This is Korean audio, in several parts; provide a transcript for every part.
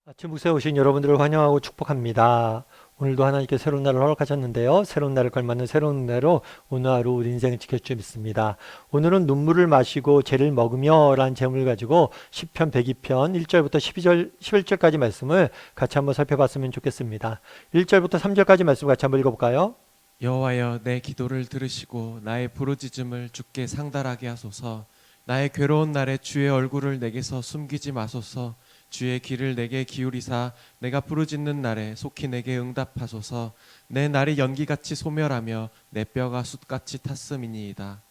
아침 묵상에 오신 여러분들을 환영하고 축복합니다. 오늘도 하나님께 새로운 날을 허락하셨는데요. 새로운 날을 걸맞는 새로운 은혜로 오늘 하루 우리 인생을 지켜주실 믿습니다. 오늘은 눈물을 마시고 죄를 먹으며 라는 제목을 가지고 시편 102편 1절부터 11절까지 말씀을 같이 한번 살펴봤으면 좋겠습니다. 1절부터 3절까지 말씀 같이 한번 읽어볼까요? 여호와여, 내 기도를 들으시고 나의 부르짖음을 주께 상달하게 하소서. 나의 괴로운 날에 주의 얼굴을 내게서 숨기지 마소서. 주의 귀를 내게 기울이사 내가 부르짖는 날에 속히 내게 응답하소서. 내 날이 연기같이 소멸하며 내 뼈가 숯같이 탔음이니이다.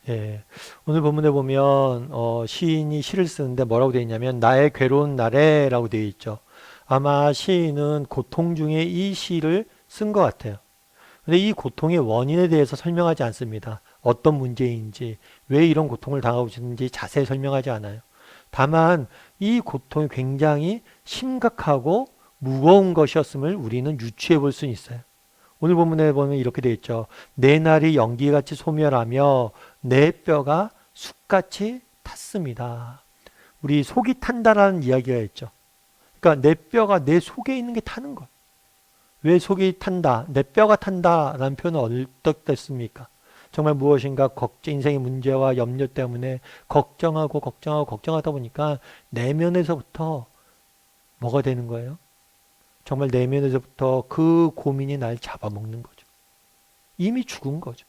예, 오늘 본문에 보면 시인이 시를 쓰는데 뭐라고 되어 있냐면 나의 괴로운 날에 라고 되어 있죠. 아마 시인은 고통 중에 이 시를 쓴 것 같아요. 근데 이 고통의 원인에 대해서 설명하지 않습니다. 어떤 문제인지, 왜 이런 고통을 당하고 있는지 자세히 설명하지 않아요. 다만 이 고통이 굉장히 심각하고 무거운 것이었음을 우리는 유추해 볼 수 있어요. 오늘 본문에 보면 이렇게 되어 있죠. 내 날이 연기같이 소멸하며 내 뼈가 숯같이 탔습니다. 우리 속이 탄다라는 이야기가 있죠. 그러니까 내 뼈가 내 속에 있는 게 타는 거예요. 왜 속이 탄다, 내 뼈가 탄다라는 표현은 어떻겠습니까? 정말 무엇인가 인생의 문제와 염려 때문에 걱정하다 보니까 내면에서부터 뭐가 되는 거예요? 정말 내면에서부터 그 고민이 날 잡아먹는 거죠. 이미 죽은 거죠.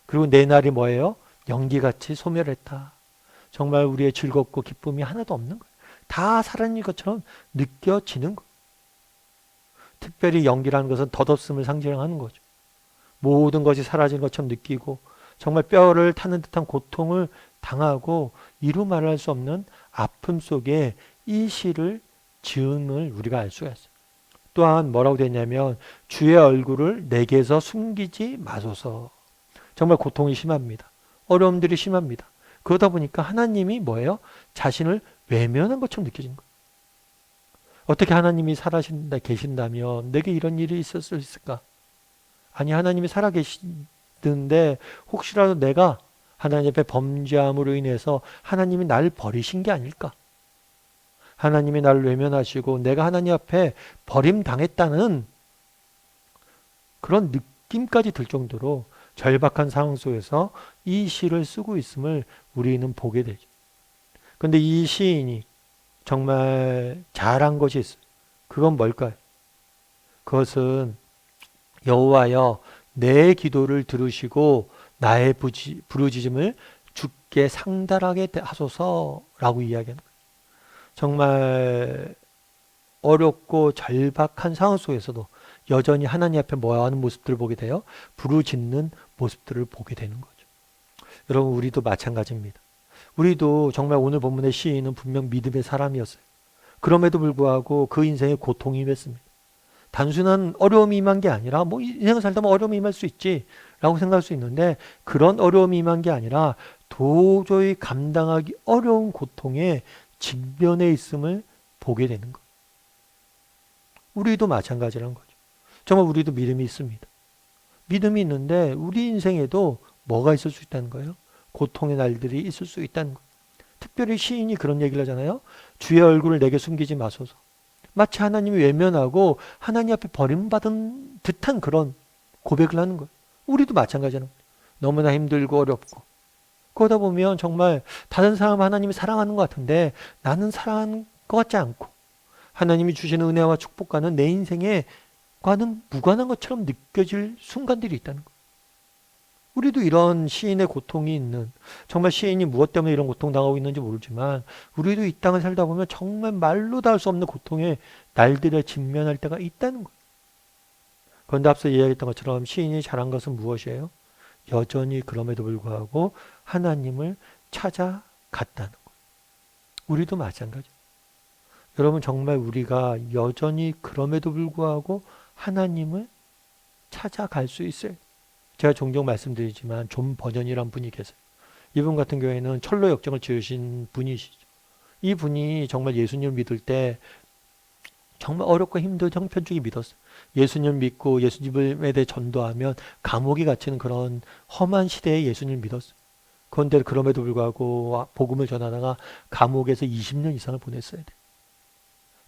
그리고 내 날이 뭐예요? 연기같이 소멸했다. 정말 우리의 즐겁고 기쁨이 하나도 없는 거예요. 다 사라진 것처럼 느껴지는 거예요. 특별히 연기라는 것은 덧없음을 상징하는 거죠. 모든 것이 사라진 것처럼 느끼고 정말 뼈를 타는 듯한 고통을 당하고 이루 말할 수 없는 아픔 속에 이 시를 지음을 우리가 알 수가 있어요. 또한 뭐라고 되냐면 주의 얼굴을 내게서 숨기지 마소서. 정말 고통이 심합니다. 어려움들이 심합니다. 그러다 보니까 하나님이 뭐예요? 자신을 외면한 것처럼 느껴지는 거예요. 어떻게 하나님이 계신다면 내게 이런 일이 있을 수 있을까? 아니, 하나님이 살아계시는데 혹시라도 내가 하나님 앞에 범죄함으로 인해서 하나님이 나를 버리신 게 아닐까? 하나님이 나를 외면하시고 내가 하나님 앞에 버림당했다는 그런 느낌까지 들 정도로 절박한 상황 속에서 이 시를 쓰고 있음을 우리는 보게 되죠. 그런데 이 시인이 정말 잘한 것이 있어요. 그건 뭘까요? 그것은 여호와여, 내 기도를 들으시고 나의 부르짖음을 주께 상달하게 하소서라고 이야기하는 거예요. 정말 어렵고 절박한 상황 속에서도 여전히 하나님 앞에 뭐하는 모습들을 보게 돼요? 부르짖는 모습들을 보게 되는 거죠. 여러분, 우리도 마찬가지입니다. 우리도 정말 오늘 본문의 시인은 분명 믿음의 사람이었어요. 그럼에도 불구하고 그 인생에 고통이 임했습니다. 단순한 어려움이 임한 게 아니라 뭐 인생을 살다 보면 어려움이 임할 수 있지 라고 생각할 수 있는데 그런 어려움이 임한 게 아니라 도저히 감당하기 어려운 고통에 직면해 있음을 보게 되는 것. 우리도 마찬가지라는 거죠. 정말 우리도 믿음이 있습니다. 믿음이 있는데 우리 인생에도 뭐가 있을 수 있다는 거예요? 고통의 날들이 있을 수 있다는 거예요. 특별히 시인이 그런 얘기를 하잖아요. 주의 얼굴을 내게 숨기지 마소서. 마치 하나님이 외면하고 하나님 앞에 버림받은 듯한 그런 고백을 하는 거예요. 우리도 마찬가지는 너무나 힘들고 어렵고 그러다 보면 정말 다른 사람은 하나님이 사랑하는 것 같은데 나는 사랑하는 것 같지 않고 하나님이 주시는 은혜와 축복과는 내 인생과는 무관한 것처럼 느껴질 순간들이 있다는 거예요. 우리도 이런 시인의 고통이 있는 정말 시인이 무엇 때문에 이런 고통당하고 있는지 모르지만 우리도 이 땅을 살다 보면 정말 말로 다 할 수 없는 고통의 날들에 직면할 때가 있다는 거예요. 그런데 앞서 이야기했던 것처럼 시인이 잘한 것은 무엇이에요? 여전히 그럼에도 불구하고 하나님을 찾아갔다는 거예요. 우리도 마찬가지. 여러분 정말 우리가 여전히 그럼에도 불구하고 하나님을 찾아갈 수 있어요. 제가 종종 말씀드리지만 존 버전이란 분이 계세요. 이분 같은 경우에는 철로 역정을 지으신 분이시죠. 이 분이 정말 예수님을 믿을 때 정말 어렵고 힘든 형편중에 믿었어요. 예수님을 믿고 예수님에 대해 전도하면 감옥에 갇히는 그런 험한 시대에 예수님을 믿었어요. 그런데 그럼에도 불구하고 복음을 전하다가 감옥에서 20년 이상을 보냈어야 돼요.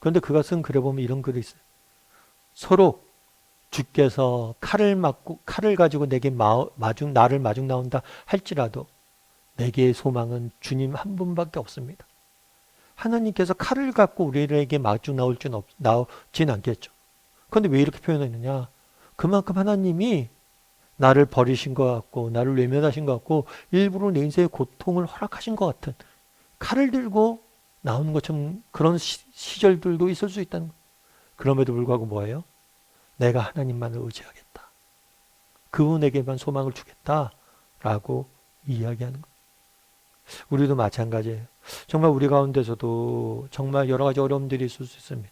그런데 그것은 그래 보면 이런 글이 있어요. 서로 주께서 칼을 가지고 내게 나를 마중 나온다 할지라도 내게의 소망은 주님 한 분밖에 없습니다. 하나님께서 칼을 갖고 우리에게 마중 나오진 않겠죠. 그런데 왜 이렇게 표현했느냐? 그만큼 하나님이 나를 버리신 것 같고 나를 외면하신 것 같고 일부러 내 인생의 고통을 허락하신 것 같은 칼을 들고 나오는 것처럼 그런 시절들도 있을 수 있다는 거예요. 그럼에도 불구하고 뭐예요? 내가 하나님만을 의지하겠다. 그분에게만 소망을 주겠다라고 이야기하는 거예요. 우리도 마찬가지예요. 정말 우리 가운데서도 정말 여러 가지 어려움들이 있을 수 있습니다.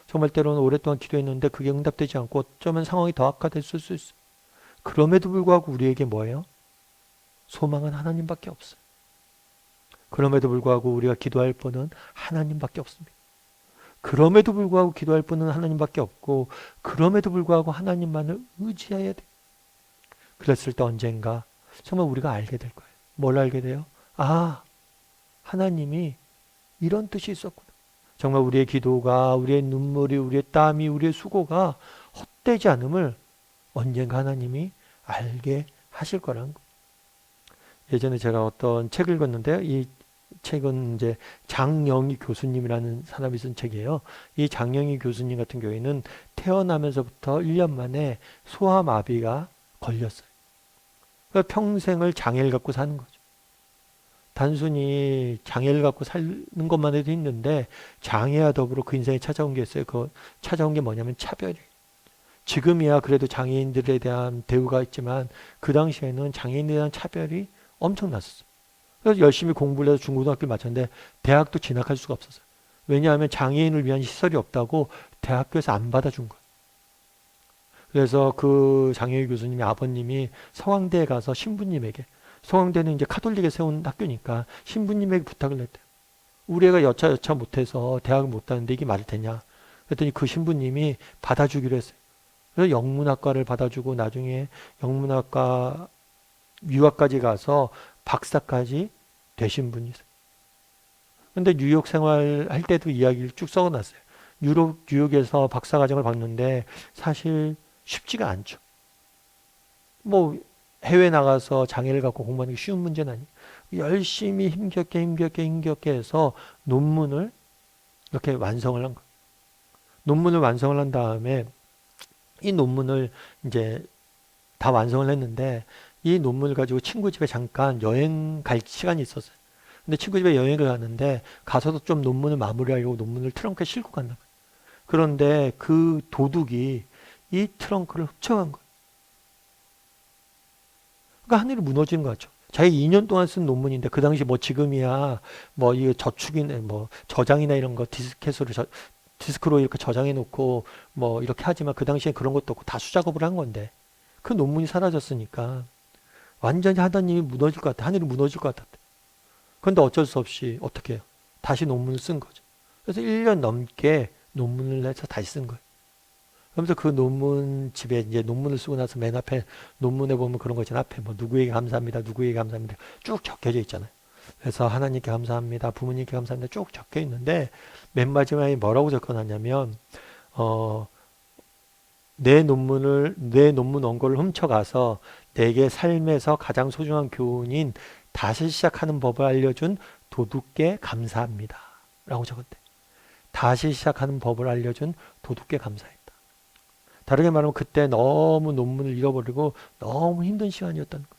정말 때로는 오랫동안 기도했는데 그게 응답되지 않고 어쩌면 상황이 더 악화됐을 수 있어요. 그럼에도 불구하고 우리에게 뭐예요? 소망은 하나님밖에 없어요. 그럼에도 불구하고 우리가 기도할 분은 하나님밖에 없습니다. 그럼에도 불구하고 기도할 분은 하나님밖에 없고 그럼에도 불구하고 하나님만을 의지해야 돼요. 그랬을 때 언젠가 정말 우리가 알게 될 거예요. 뭘 알게 돼요? 아, 하나님이 이런 뜻이 있었구나. 정말 우리의 기도가, 우리의 눈물이, 우리의 땀이, 우리의 수고가 헛되지 않음을 언젠가 하나님이 알게 하실 거라는 거. 예전에 제가 어떤 책을 읽었는데요. 이 책은 이제 장영희 교수님이라는 사람이 쓴 책이에요. 이 장영희 교수님 같은 경우에는 태어나면서부터 1년 만에 소아마비가 걸렸어요. 그러니까 평생을 장애를 갖고 사는 거죠. 단순히 장애를 갖고 사는 것만 해도 힘든데 장애와 더불어 그 인생에 찾아온 게 있어요. 그 찾아온 게 뭐냐면 차별이에요. 지금이야 그래도 장애인들에 대한 대우가 있지만 그 당시에는 장애인에 대한 차별이 엄청났었어요. 그래서 열심히 공부를 해서 중고등학교를 마쳤는데 대학도 진학할 수가 없었어요. 왜냐하면 장애인을 위한 시설이 없다고 대학교에서 안 받아준 거예요. 그래서 그 장애인 교수님이 아버님이 서강대에 가서 신부님에게, 서강대는 이제 카톨릭에 세운 학교니까 신부님에게 부탁을 했대요. 우리 애가 여차 못해서 대학을 못 가는데 이게 말이 되냐. 그랬더니 그 신부님이 받아주기로 했어요. 그래서 영문학과를 받아주고 나중에 영문학과 유학까지 가서 박사까지 되신 분이세요. 근데 뉴욕 생활할 때도 이야기를 쭉 써놨어요. 뉴욕에서 박사과정을 받는데 사실 쉽지가 않죠. 뭐 해외 나가서 장애를 갖고 공부하는 게 쉬운 문제는 아니에요. 열심히 힘겹게 해서 논문을 이렇게 완성을 한 거예요. 논문을 완성을 한 다음에 이 논문을 이제 다 완성을 했는데 이 논문을 가지고 친구 집에 잠깐 여행 갈 시간이 있었어요. 근데 친구 집에 여행을 가는데 가서도 좀 논문을 마무리하려고 논문을 트렁크에 싣고 갔나 봐요. 그런데 그 도둑이 이 트렁크를 훔쳐간 거예요. 그러니까 하늘이 무너지는 것 같죠. 자기 2년 동안 쓴 논문인데 그 당시 뭐 지금이야 뭐 이게 저축이나 뭐 저장이나 이런 거 디스크로 이렇게 저장해 놓고 뭐 이렇게 하지만 그 당시엔 그런 것도 없고 다 수작업을 한 건데 그 논문이 사라졌으니까 완전히 하나님이 무너질 것 같아. 하늘이 무너질 것 같았대. 그런데 어쩔 수 없이 어떻게 해요? 다시 논문을 쓴 거죠. 그래서 1년 넘게 논문을 해서 다시 쓴 거예요. 그러면서 그 논문 집에 이제 논문을 쓰고 나서 맨 앞에 논문에 보면 그런 거 있잖아요. 앞에 뭐 누구에게 감사합니다. 누구에게 감사합니다. 쭉 적혀져 있잖아요. 그래서 하나님께 감사합니다. 부모님께 감사합니다. 쭉 적혀 있는데 맨 마지막에 뭐라고 적어놨냐면 내 논문 원고를 훔쳐가서 내게 삶에서 가장 소중한 교훈인 다시 시작하는 법을 알려준 도둑께 감사합니다. 라고 적었대. 다시 시작하는 법을 알려준 도둑께 감사했다. 다르게 말하면 그때 너무 논문을 잃어버리고 너무 힘든 시간이었다는 거예요.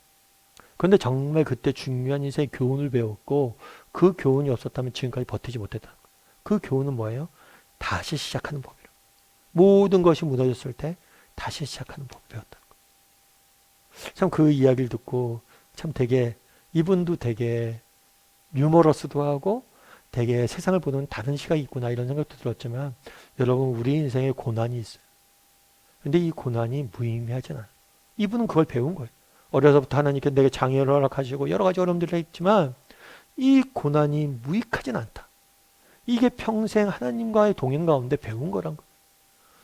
그런데 정말 그때 중요한 인생의 교훈을 배웠고 그 교훈이 없었다면 지금까지 버티지 못했다는 거예요. 그 교훈은 뭐예요? 다시 시작하는 법이에요. 모든 것이 무너졌을 때 다시 시작하는 법을 배웠다는 거예요. 참 그 이야기를 듣고 참 되게 이분도 되게 유머러스도 하고 되게 세상을 보는 다른 시각이 있구나 이런 생각도 들었지만 여러분 우리 인생에 고난이 있어요. 근데 이 고난이 무의미하진 않아요. 이분은 그걸 배운 거예요. 어려서부터 하나님께 내게 장애를 허락하시고 여러 가지 어려움들을 했지만 이 고난이 무익하진 않다. 이게 평생 하나님과의 동행 가운데 배운 거란 거예요.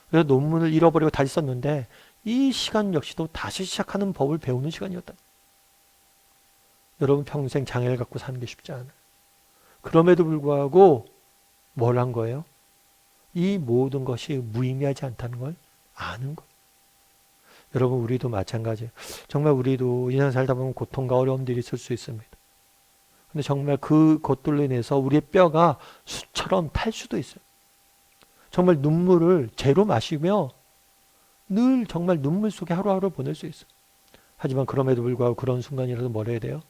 그래서 논문을 잃어버리고 다시 썼는데 이 시간 역시도 다시 시작하는 법을 배우는 시간이었다. 여러분 평생 장애를 갖고 사는 게 쉽지 않아요. 그럼에도 불구하고 뭘 한 거예요? 이 모든 것이 무의미하지 않다는 걸 아는 거예요. 여러분, 우리도 마찬가지예요. 정말 우리도 인생 살다 보면 고통과 어려움들이 있을 수 있습니다. 근데 정말 그것들로 인해서 우리의 뼈가 수처럼 탈 수도 있어요. 정말 눈물을 죄로 마시며 늘 정말 눈물 속에 하루하루 보낼 수 있어요. 하지만 그럼에도 불구하고 그런 순간이라도 뭘 해야 돼요?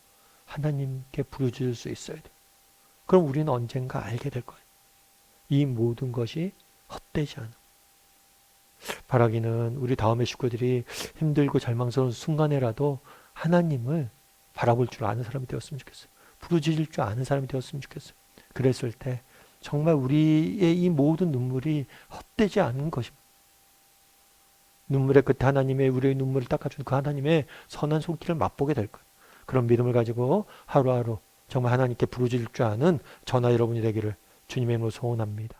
하나님께 부르짖을 수 있어야 돼요. 그럼 우리는 언젠가 알게 될 거예요. 이 모든 것이 헛되지 않아. 바라기는 우리 다음의 식구들이 힘들고 절망스러운 순간에라도 하나님을 바라볼 줄 아는 사람이 되었으면 좋겠어요. 부르짖을 줄 아는 사람이 되었으면 좋겠어요. 그랬을 때 정말 우리의 이 모든 눈물이 헛되지 않은 것입니다. 눈물의 끝에 하나님의 우리의 눈물을 닦아주는 그 하나님의 선한 손길을 맛보게 될 거예요. 그런 믿음을 가지고 하루하루 정말 하나님께 부르짖을 줄 아는 저나 여러분이 되기를 주님의 이름으로 소원합니다.